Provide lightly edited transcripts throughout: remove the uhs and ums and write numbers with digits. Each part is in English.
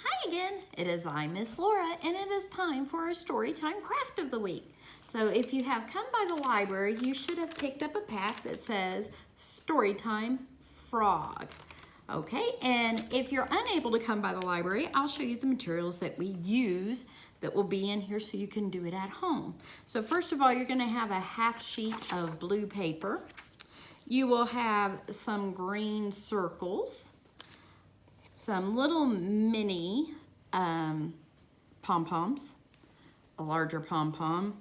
Hi again, it is I, Miss Laura, and it is time for our Storytime Craft of the Week. So if you have come by the library, you should have picked up a pack that says Storytime Frog. Okay, and if you're unable to come by the library, I'll show you the materials that we use that will be in here so you can do it at home. So first of all, you're gonna have a half sheet of blue paper. You will have some green circles, some little mini pom-poms, a larger pom-pom,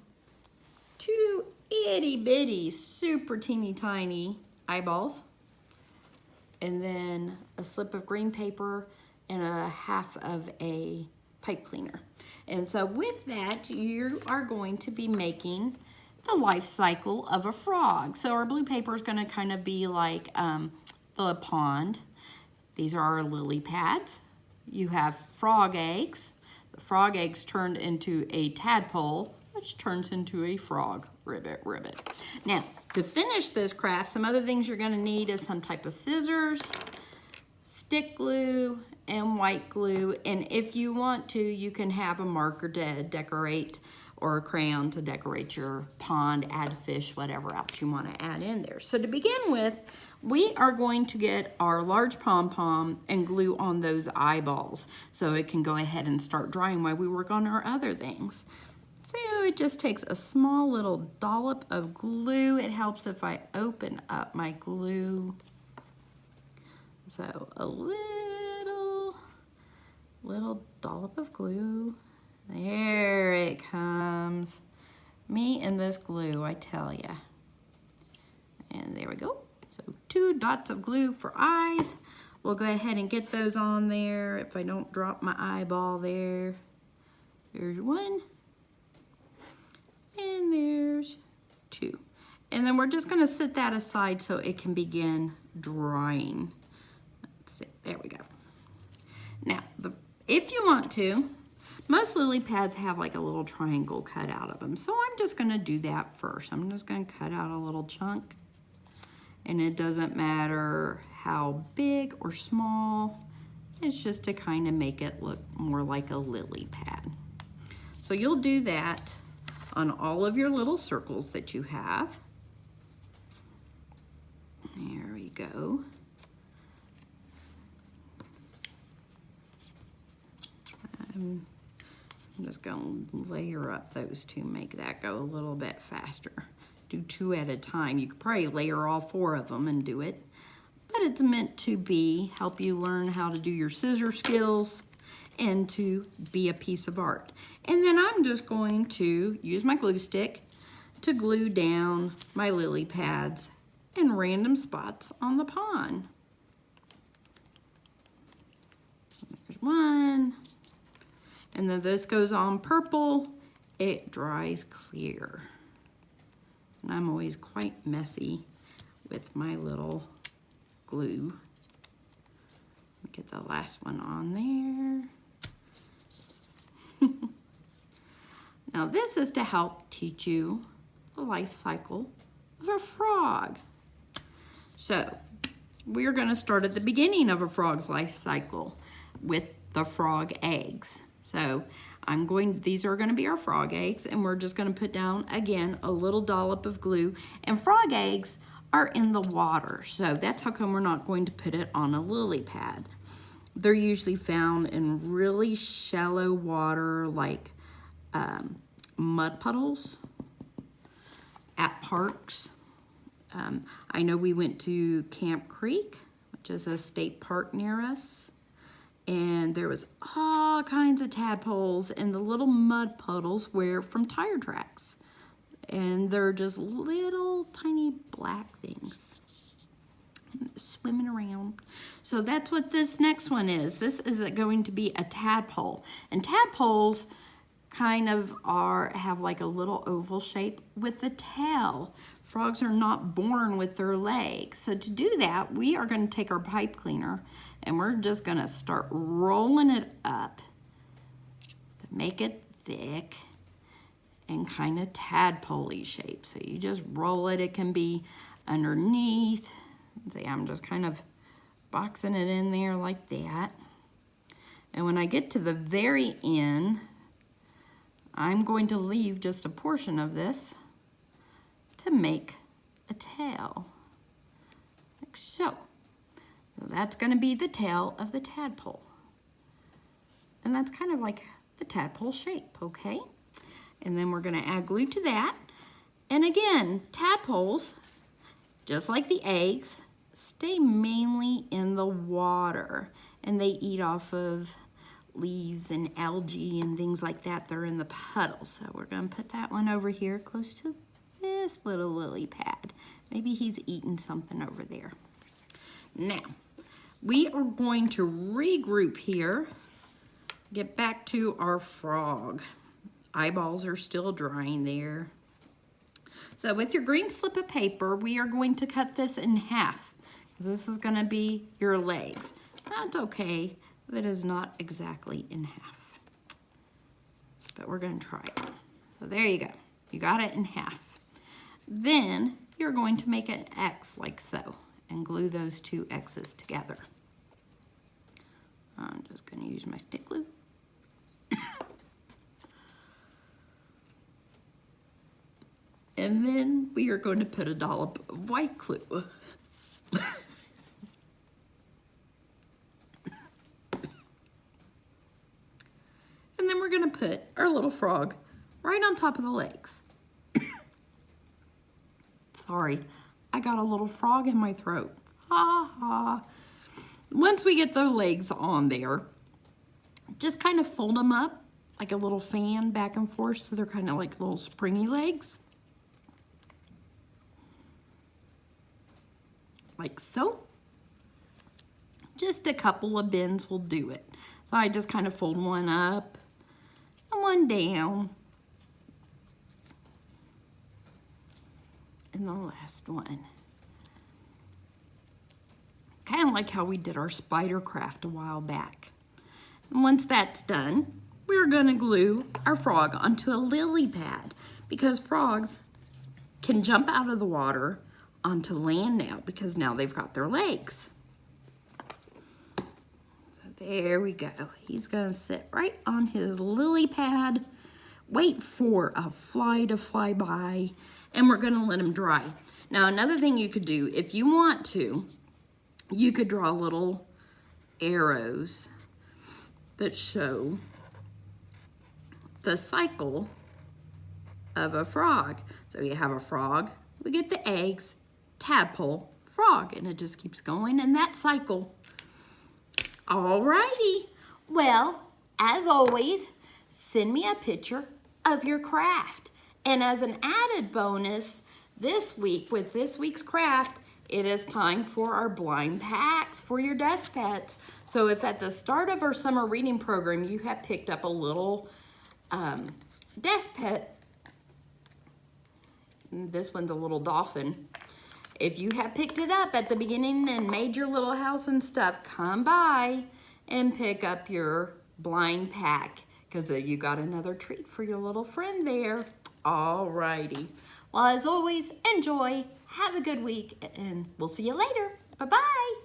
two itty-bitty, super teeny tiny eyeballs, and then a slip of green paper and a half of a pipe cleaner. And so with that, you are going to be making the life cycle of a frog. So our blue paper is going to kind of be like the pond. These are our lily pads. You have frog eggs. The frog eggs turned into a tadpole, which turns into a frog. Ribbit. Now, to finish this craft, some other things you're gonna need is some type of scissors, stick glue, and white glue. And if you want to, you can have a marker to decorate or a crayon to decorate your pond, add fish, whatever else you want to add in there. So to begin with, we are going to get our large pom-pom and glue on those eyeballs so it can go ahead and start drying while we work on our other things. So it just takes a small little dollop of glue. It helps if I open up my glue. So a little dollop of glue. There it comes. Me and this glue, I tell ya. And there we go. So 2 dots of glue for eyes. We'll go ahead and get those on there if I don't drop my eyeball there. There's 1. And there's 2. And then we're just gonna set that aside so it can begin drying. Let's see, there we go. Now, if you want to, most lily pads have like a little triangle cut out of them. So I'm just gonna do that first. I'm just gonna cut out a little chunk. And it doesn't matter how big or small. It's just to kind of make it look more like a lily pad. So you'll do that on all of your little circles that you have. There we go. I'm just going to layer up those 2, make that go a little bit faster. Do 2 at a time. You could probably layer all 4 of them and do it, but it's meant to help you learn how to do your scissor skills and to be a piece of art. And then I'm just going to use my glue stick to glue down my lily pads in random spots on the pond. There's 1. And then this goes on purple, it dries clear. And I'm always quite messy with my little glue. Get the last one on there. Now this is to help teach you the life cycle of a frog. So we're gonna start at the beginning of a frog's life cycle with the frog eggs. So these are gonna be our frog eggs, and we're just gonna put down, again, a little dollop of glue. And frog eggs are in the water, so that's how come we're not going to put it on a lily pad. They're usually found in really shallow water, like mud puddles at parks. I know we went to Camp Creek, which is a state park near us. And there was all kinds of tadpoles in the little mud puddles from tire tracks. And they're just little tiny black things swimming around. So that's what this next one is. This is going to be a tadpole. And tadpoles kind of have like a little oval shape with the tail. Frogs are not born with their legs. So to do that, we are going to take our pipe cleaner and we're just going to start rolling it up to make it thick and kind of tadpole-y shape. So you just roll it. It can be underneath. See, I'm just kind of boxing it in there like that. And when I get to the very end, I'm going to leave just a portion of this to make a tail, like so. So that's going to be the tail of the tadpole. And that's kind of like the tadpole shape, okay? And then we're going to add glue to that. And again, tadpoles, just like the eggs, stay mainly in the water. And they eat off of leaves and algae and things like that. They're in the puddles. So we're going to put that one over here close to this little lily pad. Maybe he's eating something over there. Now, we are going to regroup here, get back to our frog. Eyeballs are still drying there. So with your green slip of paper, we are going to cut this in half. This is going to be your legs. That's okay if it is not exactly in half, but we're going to try it. So there you go. You got it in half. Then you're going to make an X like so and glue those two X's together. I'm just going to use my stick glue. And then we are going to put a dollop of white glue. And then we're going to put our little frog right on top of the legs. Sorry, I got a little frog in my throat. Ha ha. Once we get the legs on there, just kind of fold them up like a little fan back and forth so they're kind of like little springy legs. Like so. Just a couple of bends will do it. So I just kind of fold one up and one down. And the last one. Kind of like how we did our spider craft a while back. And once that's done, we're going to glue our frog onto a lily pad because frogs can jump out of the water onto land now because now they've got their legs. So there we go. He's going to sit right on his lily pad, wait for a fly to fly by, and we're going to let him dry. Now, another thing you could do, if you want to, you could draw little arrows that show the cycle of a frog. So you have a frog, we get the eggs, tadpole, frog, and it just keeps going in that cycle. Alrighty. Well, as always, send me a picture of your craft. And as an added bonus, this week, with this week's craft, it is time for our blind packs for your desk pets. So if at the start of our summer reading program, you have picked up a little desk pet, this one's a little dolphin. If you have picked it up at the beginning and made your little house and stuff, come by and pick up your blind pack because you got another treat for your little friend there. Alrighty. Well, as always, enjoy, have a good week, and we'll see you later. Bye-bye.